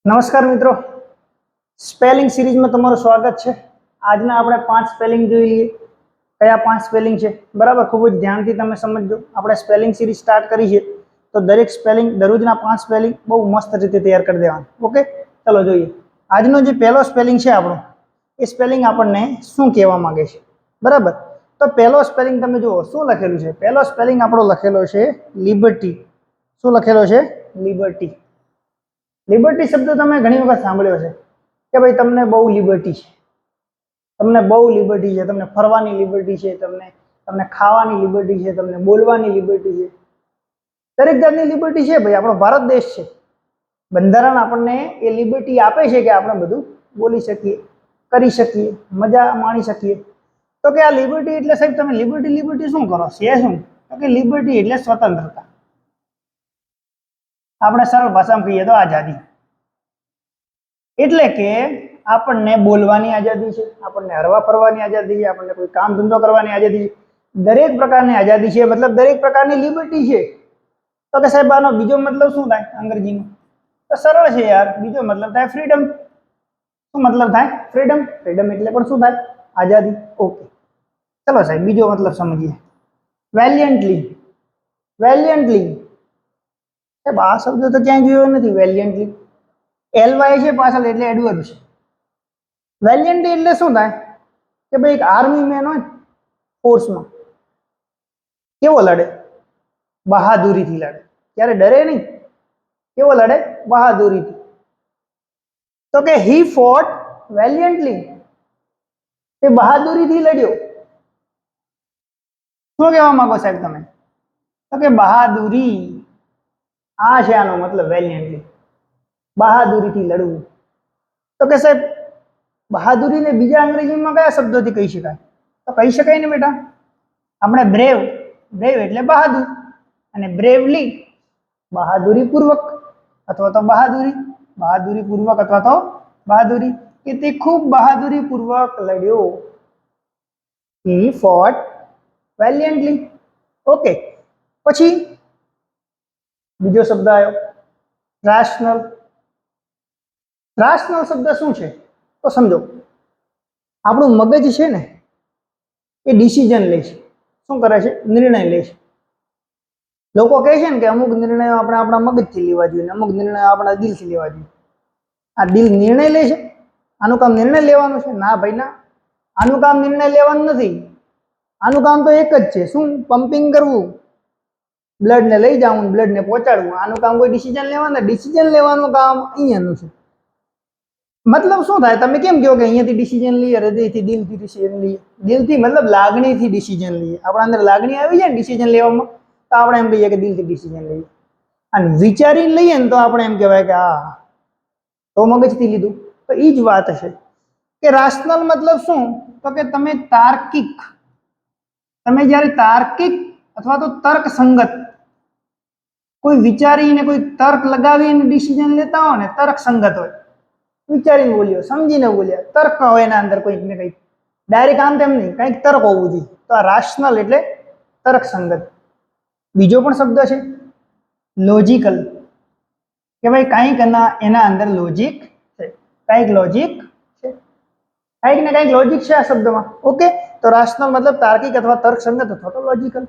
નમસ્કાર મિત્રો, સ્પેલિંગ સિરીઝમાં તમારું સ્વાગત છે। આજના આપણે 5 સ્પેલિંગ જોઈ લઈએ। કયા 5 સ્પેલિંગ છે બરાબર, ખૂબ જ ધ્યાનથી તમે સમજજો। આપણે સ્પેલિંગ સિરીઝ સ્ટાર્ટ કરી છે તો દરેક સ્પેલિંગ દરરોજના 5 સ્પેલિંગ બહુ મસ્ત રીતે તૈયાર કરી દેવાનું। ઓકે, ચલો જોઈએ। આજનો જે પહેલો સ્પેલિંગ છે આપણો, એ સ્પેલિંગ આપણને શું કહેવા માંગે છે બરાબર। તો પહેલો સ્પેલિંગ તમે જુઓ શું લખેલું છે। પહેલો સ્પેલિંગ આપણો લખેલો છે લિબર્ટી। શું લખેલો છે? લિબર્ટી। લિબર્ટી શબ્દ તમે ઘણી વખત સાંભળ્યો છે કે ભાઈ તમને બહુ લિબર્ટી છે, તમને બહુ લિબર્ટી છે, તમને ફરવાની લિબર્ટી છે, તમને ખાવાની લિબર્ટી છે, તમને બોલવાની લિબર્ટી છે। દરેક જાતની લિબર્ટી છે ભાઈ, આપણો ભારત દેશ છે। બંધારણ આપણને એ લિબર્ટી આપે છે કે આપણે બધું બોલી શકીએ, કરી શકીએ, મજા માણી શકીએ। તો કે આ લિબર્ટી એટલે સાહેબ તમે લિબર્ટી શું કરો? છે શું? તો કે લિબર્ટી એટલે સ્વતંત્રતા। આપણે સરળ ભાષામાં કહીએ તો આઝાદી। એટલે કે આપણને બોલવાની આઝાદી છે, આપણને હરવા ફરવાની આઝાદી છે, આપણને કોઈ કામ ધંધો કરવાની આઝાદી છે, દરેક પ્રકારની આઝાદી છે, મતલબ દરેક પ્રકારની લિબર્ટી છે। તો કે સાહેબ આનો બીજો મતલબ શું થાય અંગ્રેજીનો? તો સરળ છે યાર, બીજો મતલબ થાય ફ્રીડમ। શું મતલબ થાય? ફ્રીડમ। ફ્રીડમ એટલે પણ શું થાય? આઝાદી। ઓકે, ચલો સાહેબ બીજો મતલબ સમજીએ। વેલિયન્ટલી। વેલિયન્ટલી સાહેબ આ શબ્દ તો ક્યાંય જોયો નથી। વેલિયન્ટલી LY છે પાછળ એટલે એડવર્બ છે। વેલિયન્ટલી એટલે શું થાય કે ભાઈ એક આર્મી મેન હોય ફોર્સમાં, કેવો લડે? બહાદુરીથી લડે, ત્યારે ડરે નહીં। કેવો લડે? બહાદુરીથી। તો કે હી ફોટ વેલિયન્ટલી, એ બહાદુરીથી લડ્યો। શું કહેવા માંગો સાહેબ તમે? તો કે બહાદુરી, આ છે આનો મતલબ વેલિયન્ટલી, બહાદુરીથી લડવું। તો કે સાહેબ બહાદુરીને બીજા અંગ્રેજીમાં કયા શબ્દોથી કહી શકાય? તો કહી શકાય ને બેટા, આપણે બ્રેવ। બ્રેવ એટલે બહાદુર, અને બ્રેવલી બહાદુરી પૂર્વક, અથવા તો બહાદુરી, બહાદુરી પૂર્વક અથવા તો બહાદુરી, કે તે ખૂબ બહાદુરી પૂર્વક લડ્યો। He fought valiantly। ઓકે, પછી બીજો શબ્દ આવ્યો રાશનલ। રાશનલ શબ્દ શું છે તો સમજો। આપણું મગજ છે ને એ ડિસિઝન લે છે। શું કરે છે? નિર્ણય લે છે। લોકો કહે છે ને કે અમુક નિર્ણયો આપણે આપણા મગજથી લેવા જોઈએ, અમુક નિર્ણયો આપણા દિલથી લેવા જોઈએ। આ દિલ નિર્ણય લે છે? આનું કામ નિર્ણય લેવાનું છે? ના ભાઈ ના, આનું કામ નિર્ણય લેવાનું નથી। આનું કામ તો એક જ છે, શું? પમ્પિંગ કરવું, બ્લડ ને લઈ જવું, બ્લડ ને પહોંચાડવું। આનું કામ કોઈ ડિસિઝન લેવાનું? ડિસિઝન લેવાનું કામ અહીંયાનું છે। મતલબ શું થાય? તમે કેમ કહો કે અહીંયાથી ડિસિઝન લઈએ, હૃદયથી, દિલથી ડિસિઝન લઈએ? દિલથી મતલબ લાગણીથી ડિસિઝન લઈએ। આપણા અંદર લાગણી આવી જાય ને ડિસિઝન લેવામાં, તો આપણે એમ કહીએ કે દિલથી ડિસિઝન લઈએ। અને વિચારીને લઈએ ને તો આપણે એમ કહેવાય કે હા તો મગજથી લીધું। તો એ જ વાત છે કે રાશનલ મતલબ શું? તો કે તમે તાર્કિક, તમે જ્યારે તાર્કિક અથવા તો તર્કસંગત કોઈ વિચારીને કોઈ તર્ક લગાવીને ડિસિઝન લેતા હો ને, તર્ક સંગત હોય, વિચારીને બોલ્યો, સમજીને બોલ્યા, તર્ક હોય એના અંદર કોઈક ને કંઈક, ડાયરેક્ટ આમ તેમ નહીં, કંઈક તર્ક હોવું જોઈએ। તો આ રાશનલ એટલે તર્ક સંગત। બીજો પણ શબ્દ છે લોજિકલ, કે ભાઈ કંઈક એના અંદર લોજિક છે, કંઈક લોજિક છે, કંઈક ને કંઈક લોજિક છે આ શબ્દમાં। ઓકે, તો રાશનલ મતલબ તાર્કિક અથવા તર્કસંગત અથવા તો લોજિકલ।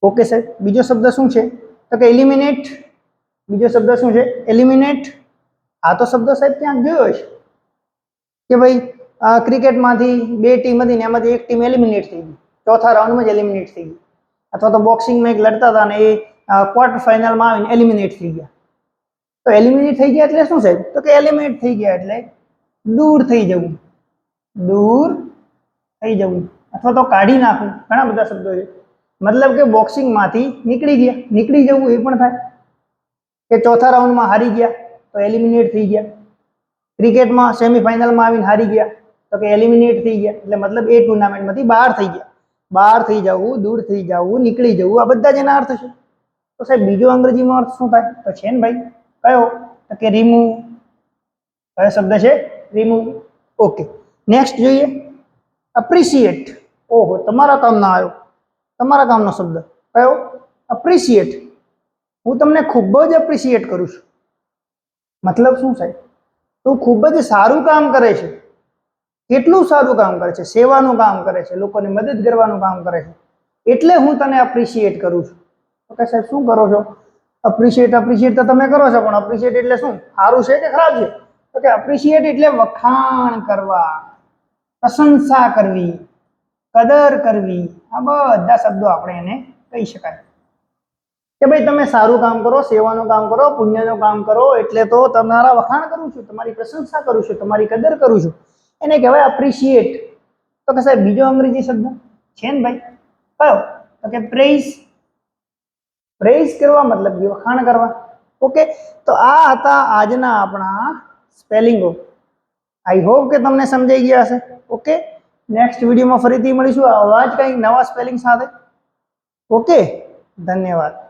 ઓકે સાહેબ, બીજો શબ્દ શું છે તો કે એલિમિનેટ। બીજો શબ્દ શું છે? એલિમિનેટ। આ તો શબ્દ સાહેબ ક્યાંક જોયો છે કે ભાઈ ક્રિકેટમાંથી 2 ટીમ હતી ને એમાંથી એક ટીમ એલિમિનેટ થઈ ગઈ, ચોથા રાઉન્ડમાં જ એલિમિનેટ થઈ ગઈ। અથવા તો બોક્સિંગમાં એક લડતા હતા ને એ ક્વાર્ટર ફાઇનલમાં આવીને એલિમિનેટ થઈ ગયા। તો એલિમિનેટ થઈ ગયા એટલે શું સાહેબ? તો કે એલિમિનેટ થઈ ગયા એટલે દૂર થઈ જવું, દૂર થઈ જવું, અથવા તો કાઢી નાખવું। ઘણા બધા શબ્દો છે। મતલબ કે બોક્સિંગમાંથી નીકળી ગયા, નીકળી જવું એ પણ થાય કે ચોથા રાઉન્ડમાં હારી ગયા તો એલિમિનેટ થઈ ગયા। ક્રિકેટમાં સેમીફાઇનલમાં આવીને હારી ગયા તો કે એલિમિનેટ થઈ ગયા, એટલે મતલબ એ ટુર્નામેન્ટમાંથી બહાર થઈ ગયા। બહાર થઈ જવું, દૂર થઈ જવું, નીકળી જવું, આ બધા જ એના અર્થ છે। તો સાહેબ બીજો અંગ્રેજીમાં અર્થ શું થાય? તો છે ને ભાઈ, કયો? તો કે રિમૂવ। કયો શબ્દ છે? રિમૂવ। ઓકે, નેક્સ્ટ જોઈએ અપ્રિશિએટ। ઓહો, તમારા કામનો આવ્યો, તમારા કામનો શબ્દ કયો? અપ્રિશિએટ। હું તમને ખૂબ જ એપ્રિશિએટ કરું છું, મતલબ શું સાહેબ? તું ખૂબ જ સારું કામ કરે છે. કેટલું સારું કામ કરે છે, સેવાનું કામ કરે છે, લોકોની મદદ કરવાનું કામ કરે છે, એટલે હું તને એપ્રિશિએટ કરું છું. ઓકે સાહેબ, શું કરો છો? એપ્રિશિએટ તો તમે કરો છો, પણ એપ્રિશિએટ એટલે શું? સારું છે કે ખરાબ છે? તો કે એપ્રિશિએટ એટલે વખાણ કરવા, પ્રશંસા કરવી, કદર કરવી. આ બધા શબ્દો આપણે એને કહી શકાય કે ભાઈ તમે સારું કામ કરો, સેવાનું કામ કરો, પુણ્યનું કામ કરો, એટલે તો તમારા વખાણ કરું છું, તમારી પ્રશંસા કરું છું, તમારી કદર કરું છું. એને કહેવાય એપ્રિશિએટ. તો કે સાહેબ બીજો અંગ્રેજી શબ્દ છે ને ભાઈ, કયો? તો કે પ્રેઇઝ. પ્રેઇઝ કરવા મતલબ વખાણ કરવા. ઓકે, તો આ હતા આજના આપણા સ્પેલિંગો. આઈ હોપ કે તમને સમજાઈ ગયા હશે. ઓકે, નેક્સ્ટ વિડીયોમાં ફરીથી મળીશું આવા જ કંઈક નવા સ્પેલિંગ સાથે. ઓકે, ધન્યવાદ.